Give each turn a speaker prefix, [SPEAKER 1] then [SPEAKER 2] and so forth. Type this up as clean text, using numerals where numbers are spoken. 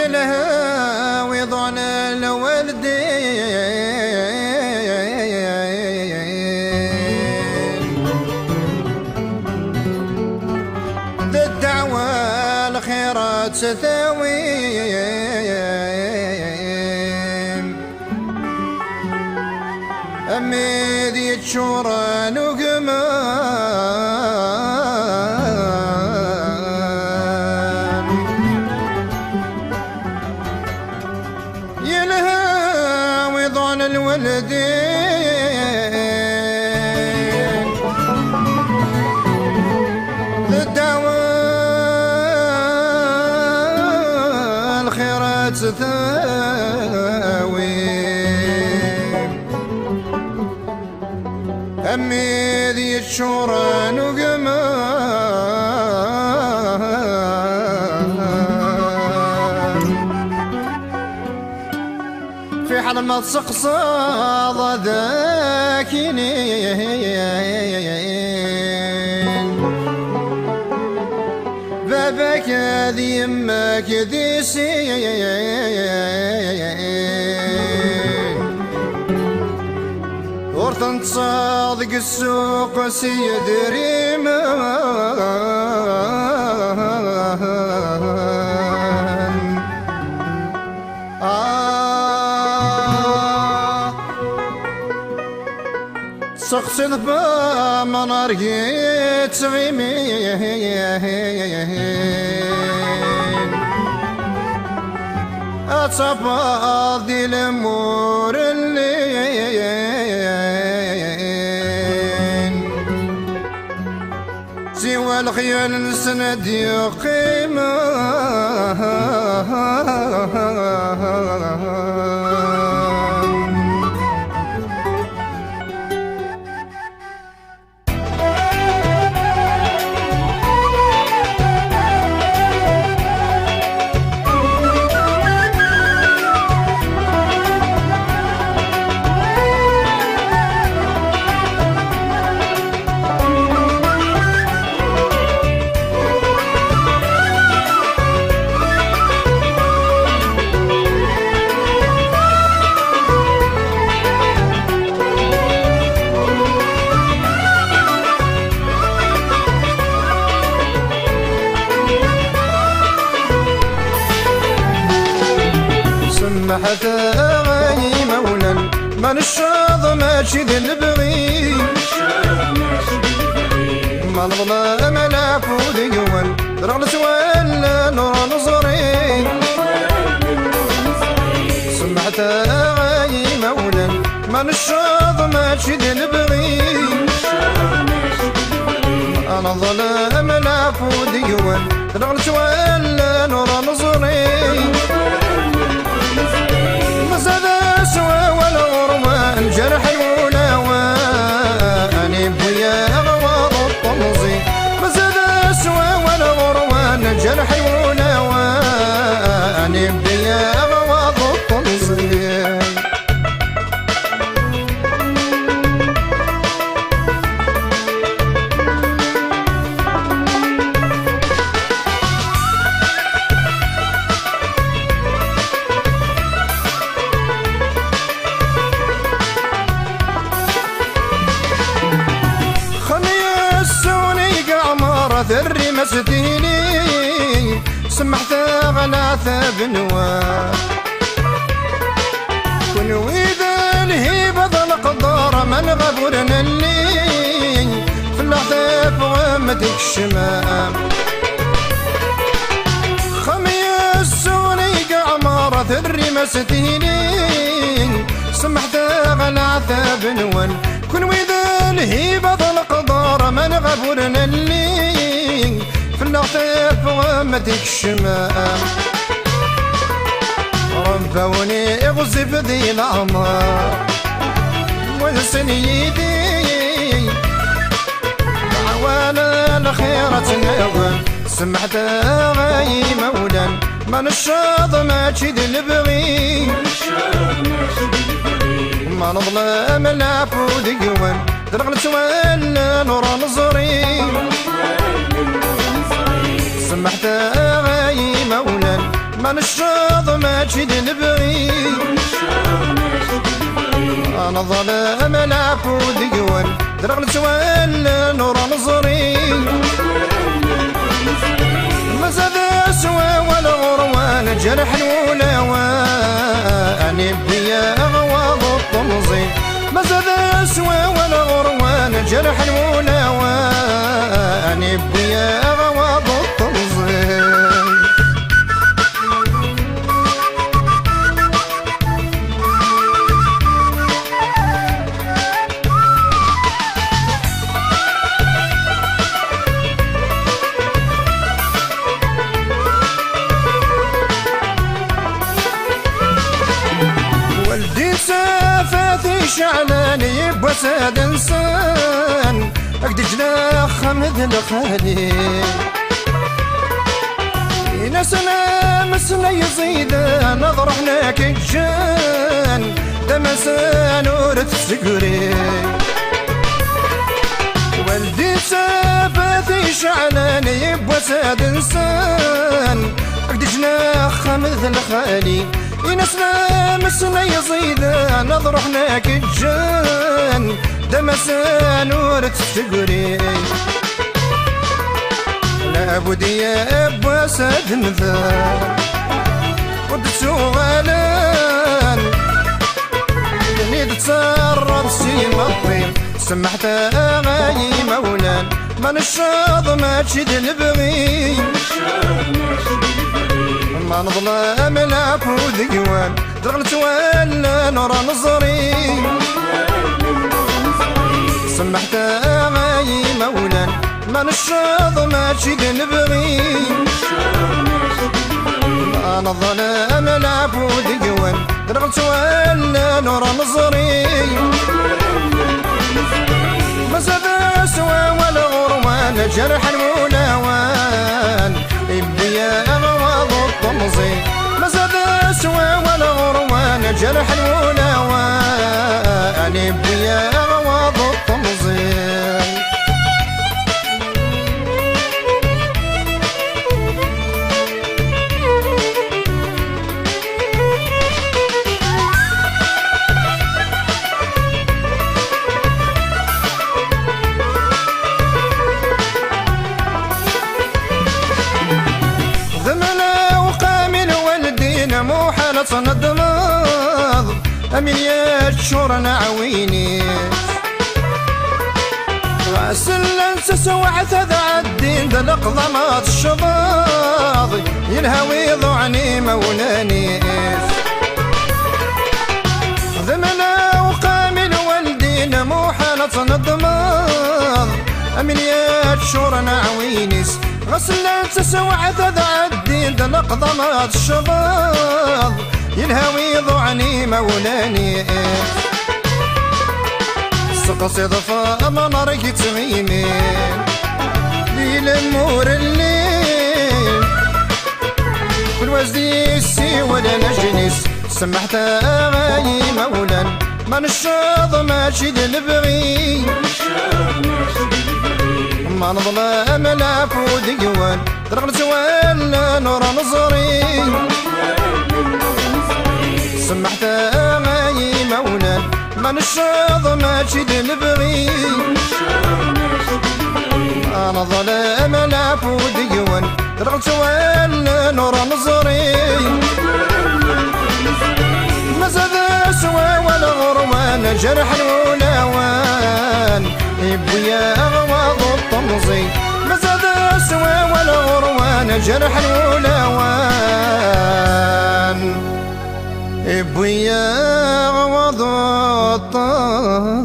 [SPEAKER 1] يلهوي ضن الوالدين ذا الدعوة الخيرات ستاوي أمي ذي تشورى نقمان يلهوي ضن الولدين للدعوة الخيرات ستاوي أمي ذي الشورى نقمان في حال ما تسقصاد ذاكنين بابك ذي يمك ذي سين ورثن تصادق السوق سيد ريمان سقسن بمنار جيت غيمين أتصفى ذي الأمور اللين سوى الخيال نسند يقيمه حتى غاي مولا من الشاض ماشي ذي البغي ما نظلم لا فوذي يوال رغل سوال نور نظري سمعت غاي مولا من الشاض ماشي ذي البغي أنا ظلم لا فوذي يوال رغل سوال نور نظري مزاد سوى والغرمان جرح الولوان بويا غواض الطمزي مزاد سوى والغرمان جرح الولوان بويا غواض الطمزي ذري مسديني سمحت غلاثة بنوا كن وإذا الهيبة ظل قدار من غبرنا اللي في العذاب ومدك الشمام خميس وليق عمارة ذري مسديني سمحت غلاثة بنوا كن وإذا الهيبة ظل قدار من غبرنا اللي في العطيف ومدك الشمام ربوني اغزف ذي العمار والسنيدي عوانا الخيرة نوان سمحت غاي مولا من الشاض ما تشد البغي ما نظلم العفو ديوان درغل سوال نور نظري سمحت غاي مولا ما نشرض ماشي نبغي انا ظلام العفو ديوان درغ نتوال نور نظري ما زاد سوى ولا غروان جرح ولا واني بيا غواض الطمزي ما زاد سوى ولا غروان جرح ولا واني بيا غواض الطمزي سافاتي شعلاني بوساد انسان اقد جناخ مثل خالي ناسنا مسنا يزيد نظر هناك الجان دمسان ورث سقري والدي سافاتي شعلاني بوساد انسان اقد جناخ مثل خالي ناسنا مسنا يزيد نظر هناك الجان دمسان ورث تقري لابد يا ابو ساد مثال ودتو غالان نيد تصرف سيما الطيب سمحت غاي مولان ما نشاط ما تشد نبغي ما نظلم العفو ديوان درغ نتوالى نور نظري سمحت غاي مولان ما نشاط ما تشد نبغي ما نظلم العفو ديوان درغ نتوالى نور نظري ما زاد سوى ولا غروان جرح المناوان إبيا أغواض الطمزي ما زاد سوى ولا غروان جرح المناوان إبيا أغواض الطمزي ندمض أمين يا الشور نعويني غاسل انسى سوعة ذا الدين ذا لقضمات الشباض ينهوي ضعني مولاني ذمنا وقامل والدين مو حالة ندمض أمين يا الشور نعوينيس غسل انسى سوعة ذا الدين ذا لقضمات الشباض ينهوي ضعني مولاني سقصي ضفا منار كتغيمي ليل مور الليل كل وزدي السي ولا نجنس سمحت غاي مولان ما نشاط ماشي نبغي ما نظلم العفو ديوان درغ نتوالى نور نظري سمحت غاي مولان ما نشاط ماشي نبغي انا ظلام العفو ديوان درغ نتوالى نور نظري ما زاد سوى ولا غروان جرح الولاوان ابويا اغواض الطمزي ما زاد سوى ولا غروان جرح الولاوان ابويا اغواض الطمزي